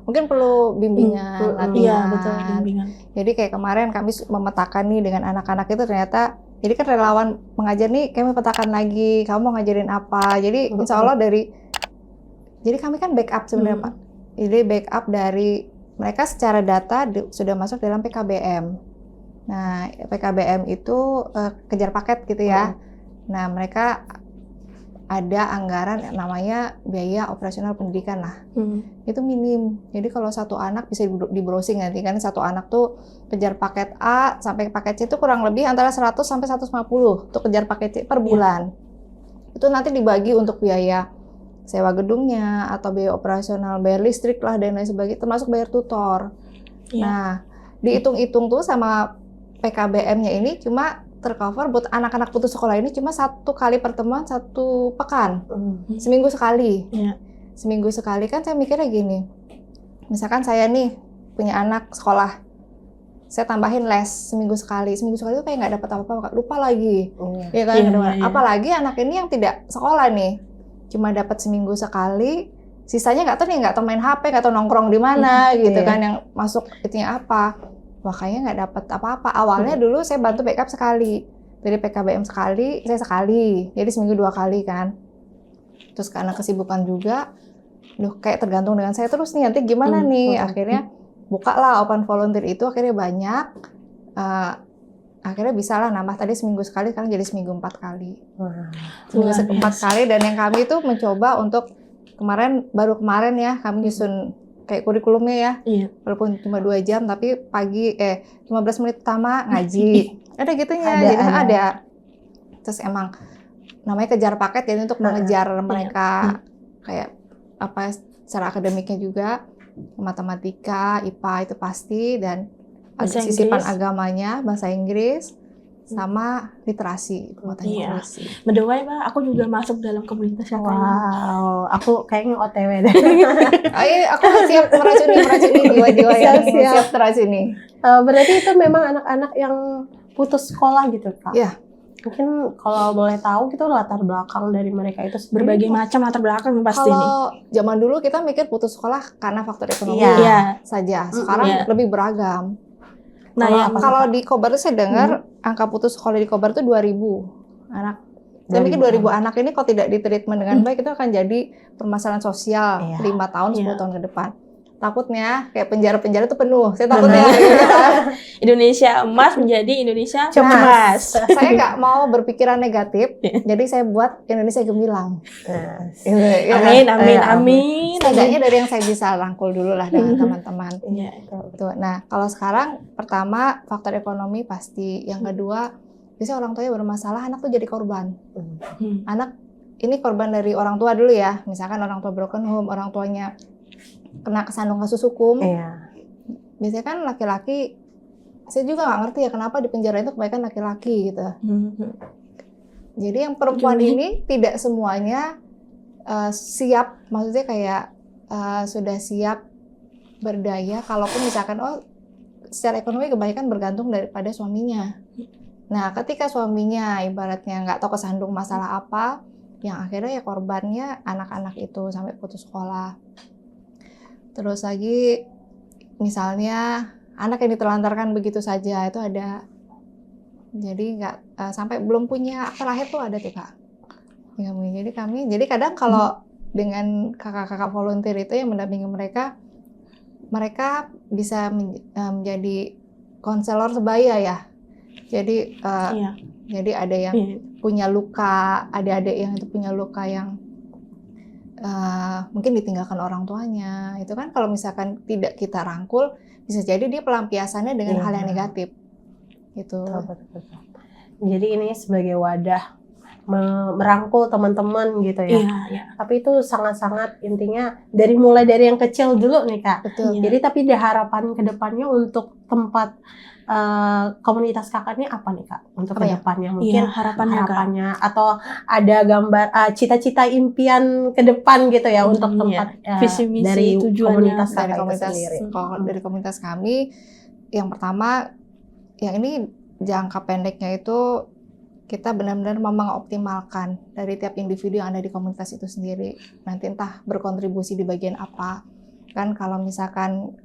mungkin perlu bimbingan, latihan. Iya, betul, bimbingan. Jadi kayak kemarin kami memetakan nih dengan anak-anak itu ternyata, jadi kan relawan mengajar nih, kami petakan lagi, kamu mau ngajarin apa. Jadi insya Allah jadi kami kan backup sebenarnya Pak. Jadi backup dari mereka secara data sudah masuk dalam PKBM. Nah PKBM itu kejar paket gitu ya. Nah mereka ada anggaran namanya biaya operasional pendidikan lah. Itu minim. Jadi kalau satu anak bisa di browsing nanti kan, satu anak tuh kejar paket A sampai paket C itu kurang lebih antara 100 sampai 150 untuk kejar paket C per bulan. Itu nanti dibagi untuk biaya sewa gedungnya atau biaya operasional, bayar listrik lah dan lain sebagainya, termasuk bayar tutor. Nah, dihitung-hitung tuh sama PKBM-nya ini cuma tercover buat anak-anak putus sekolah ini cuma 1 kali pertemuan 1 pekan, seminggu sekali. Seminggu sekali kan saya mikirnya gini, misalkan saya nih punya anak sekolah, saya tambahin les seminggu sekali itu kayak nggak dapat apa-apa, lupa lagi, ya kan? Apalagi anak ini yang tidak sekolah nih, cuma dapat seminggu sekali, sisanya nggak tahu main HP, nggak tahu nongkrong di mana gitu kan, yang masuk itunya apa. Makanya nggak dapat apa-apa. Awalnya dulu saya bantu backup sekali. Dari PKBM sekali, saya sekali. Jadi seminggu 2 kali kan. Terus karena kesibukan juga, kayak tergantung dengan saya terus nih, nanti gimana nih. Akhirnya bukalah open volunteer itu, akhirnya banyak. Akhirnya bisa lah nambah, tadi seminggu sekali, sekarang jadi seminggu 4 kali. Seminggu 4 kali, dan yang kami itu mencoba untuk baru kemarin ya kami nyusun kayak kurikulumnya ya. Iya. Walaupun cuma 2 jam tapi 15 menit pertama ngaji. Ada gitunya, jadi ada. Terus emang namanya kejar paket jadi untuk mengejar mereka kayak apa secara akademiknya juga, matematika, IPA itu pasti, dan ada sisipan agamanya, bahasa Inggris, sama literasi, pengetahuan Inggris. By the way, Mbak, aku juga masuk dalam komunitas kakak. Wow, aku kayaknya OTW deh. Aku siap meracuni jiwa-jiwa yang siap teracuni. Berarti itu memang anak-anak yang putus sekolah gitu, Kak? Iya. Mungkin kalau boleh tahu gitu latar belakang dari mereka itu berbagai macam latar belakang pasti nih. Kalau zaman dulu kita mikir putus sekolah karena faktor ekonomi saja. Sekarang lebih beragam. Nah, kalau di Kobar itu saya dengar angka putus sekolah di Kobar itu 2.000 anak. Saya mikir 2.000 anak ini kalau tidak ditreatment dengan baik itu akan jadi permasalahan sosial 5 tahun, 10 tahun ke depan. Takutnya kayak penjara-penjara itu penuh. Saya takutnya Indonesia emas menjadi Indonesia cemas. Saya nggak mau berpikiran negatif, jadi saya buat Indonesia gemilang. Amin. Setidaknya dari yang saya bisa rangkul dulu lah dengan teman-teman. Nah, kalau sekarang pertama faktor ekonomi pasti. Yang kedua, biasanya orang tuanya bermasalah, anak tuh jadi korban. Anak ini korban dari orang tua dulu ya. Misalkan orang tua broken home, orang tuanya kena kesandung kasus hukum. Biasanya kan laki-laki, saya juga nggak ngerti ya kenapa di penjara itu kebanyakan laki-laki gitu. Jadi yang perempuan ini tidak semuanya siap, maksudnya kayak sudah siap berdaya. Kalaupun misalkan secara ekonomi kebanyakan bergantung daripada suaminya. Nah, ketika suaminya ibaratnya nggak tahu kesandung masalah apa, yang akhirnya ya korbannya anak-anak itu sampai putus sekolah. Terus lagi misalnya anak yang ditelantarkan begitu saja itu ada. Jadi nggak sampai belum punya akte lahir tuh ada tuh Kak. Jadi kadang kalau dengan kakak-kakak volunteer itu yang mendampingi mereka bisa menjadi konselor sebaya ya. Jadi jadi ada yang punya luka, ada adik yang itu punya luka yang mungkin ditinggalkan orang tuanya. Itu kan kalau misalkan tidak kita rangkul, bisa jadi dia pelampiasannya dengan hal yang negatif. Gitu. Betul. Jadi ini sebagai wadah merangkul teman-teman gitu ya. Tapi itu sangat-sangat intinya mulai dari yang kecil dulu nih Kak. Betul. Jadi tapi ada harapan ke depannya untuk tempat komunitas kakak ini apa nih Kak untuk kedepannya mungkin harapannya atau ada gambar cita-cita impian ke depan gitu ya untuk tempat visi misi dari komunitas dari kakak komunitas sendiri. Dari komunitas kami yang pertama yang ini jangka pendeknya itu kita benar-benar mengoptimalkan dari tiap individu yang ada di komunitas itu sendiri. Nanti entah berkontribusi di bagian apa. Kan kalau misalkan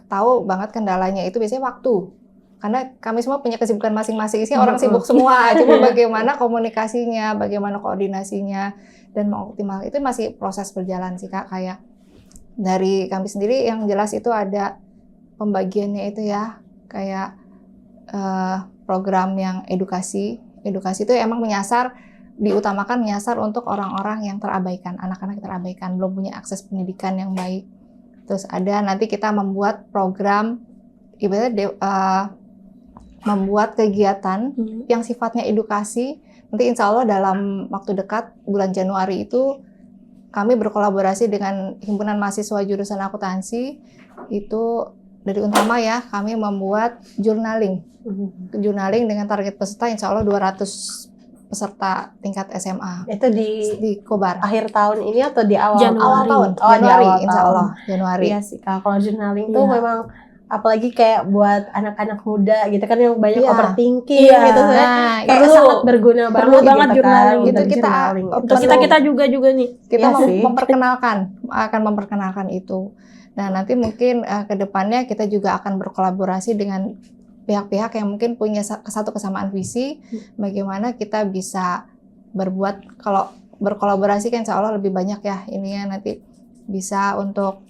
tahu banget kendalanya itu biasanya waktu. Karena kami semua punya kesibukan masing-masing. Isinya orang sibuk semua. Cuma bagaimana komunikasinya, bagaimana koordinasinya, dan mengoptimal itu masih proses berjalan sih Kak. Kayak dari kami sendiri yang jelas itu ada pembagiannya itu ya. Kayak program yang edukasi. Edukasi itu emang diutamakan menyasar untuk orang-orang yang terabaikan, anak-anak yang terabaikan, belum punya akses pendidikan yang baik. Terus ada nanti kita membuat program, ibaratnya membuat kegiatan yang sifatnya edukasi. Nanti insya Allah dalam waktu dekat, bulan Januari itu, kami berkolaborasi dengan Himpunan Mahasiswa Jurusan Akuntansi. Itu dari Untama ya, kami membuat journaling. Journaling dengan target peserta insya Allah 200 peserta tingkat SMA. Itu di Kobar. Akhir tahun ini atau di awal tahun? Januari, insya Allah. Januari. Iya sih Kak, kalau journaling tuh memang apalagi kayak buat anak-anak muda gitu kan yang banyak overthinking gitu kan. Itu sangat berguna banget gitu journaling. Kan. Untuk kita juga nih. Kita akan memperkenalkan itu. Nah, nanti mungkin ke depannya kita juga akan berkolaborasi dengan pihak-pihak yang mungkin punya satu kesamaan visi, bagaimana kita bisa berbuat, kalau berkolaborasi kan insya Allah lebih banyak ya ininya nanti bisa untuk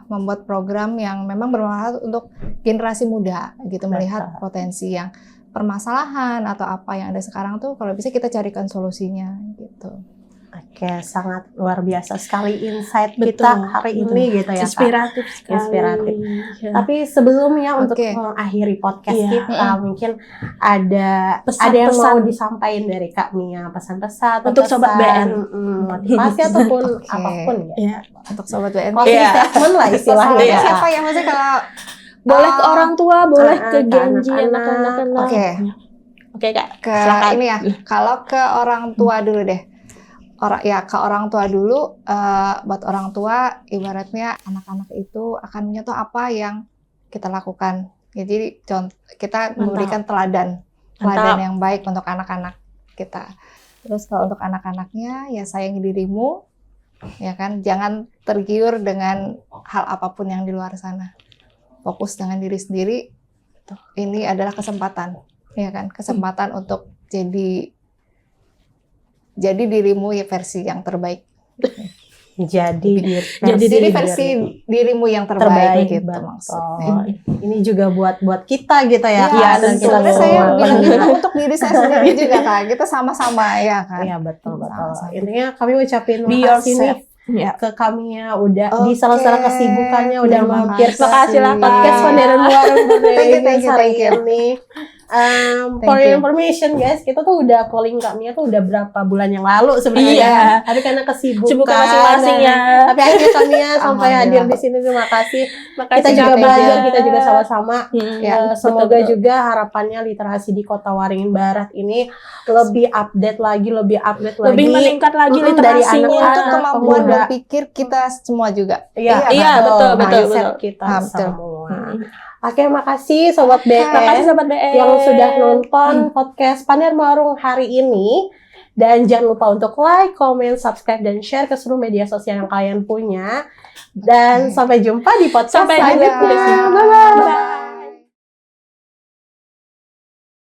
membuat program yang memang bermanfaat untuk generasi muda gitu, melihat potensi yang permasalahan atau apa yang ada sekarang tuh kalau bisa kita carikan solusinya gitu. Oke, sangat luar biasa sekali insight Betul, kita hari betul. ini gitu ya Kak. Inspiratif sekali. Inspiratif. Ya. Tapi sebelumnya untuk Oke. mengakhiri podcast Iya. kita, mungkin ada Pesan-pesan. yang mau disampaikan dari Kak Mia, pesan-pesan Untuk Sobat BN. motivasi ataupun Oke. apapun ya. Ya. Untuk Sobat BN. Closing Iya. statement lah istilahnya. Pesannya Iya. siapa ya? Maksudnya kalau Boleh ke orang tua, boleh ke ke Genji, anak-anak. anak-anak. Oke. Oke Kak, ke silakan. ini ya, kalau ke orang tua dulu deh. Ke orang tua dulu, buat orang tua ibaratnya anak-anak itu akan menyentuh apa yang kita lakukan. Jadi kita Mantap. memberikan teladan Mantap. yang baik untuk anak-anak kita. Terus kalau untuk anak-anaknya ya sayangi dirimu, ya kan, jangan tergiur dengan hal apapun yang di luar sana. Fokus dengan diri sendiri. Ini adalah kesempatan, ya kan, kesempatan untuk jadi dirimu ya versi yang terbaik. Jadi Jadi versi dirimu yang terbaik gitu betul. maksudnya. Ini juga buat kita gitu ya. Iya, Kak, dan kita sebenarnya semua. saya bilang gitu untuk diri saya sendiri juga Kak. Kita sama-sama ya kan. Iya betul. Sama-sama. Intinya kami ucapin Be makasih nih yourself. Ya. ke kami ya udah Oke. di salah-salah kesibukannya udah Terima mampir kasih. ke Terima kasih lah, Kak. podcast Pandaren Warung Thank you. hari ini. For Thank your you. information guys, kita tuh udah calling Kak Mia tuh udah berapa bulan yang lalu sebenarnya. Iya. Tapi karena kesibukan. Sibukan masing-masing ya. Tapi akhirnya Kak Mia sampai hadir Alhamdulillah. di sini, terima kasih. Makasih Kita juga Kak belajar, Mia. kita juga sama-sama. Ya, Semoga betul-betul. juga harapannya literasi di Kota Waringin Barat ini lebih update lagi, lebih update lagi. Lebih meningkat lagi Mm-mm, dari literasinya. anak-anak, Untuk kemampuan pemuda. berpikir kita semua juga. Iya, betul, Mindset betul. kita Betul. semua. Oke, makasih Sobat BN Makasih Sobat BN. yang sudah nonton podcast Pandaren Warung hari ini. Dan jangan lupa untuk like, comment, subscribe, dan share ke seluruh media sosial yang kalian punya. Dan sampai jumpa di podcast Sampai selanjutnya. jumpa. Bye-bye. Bye.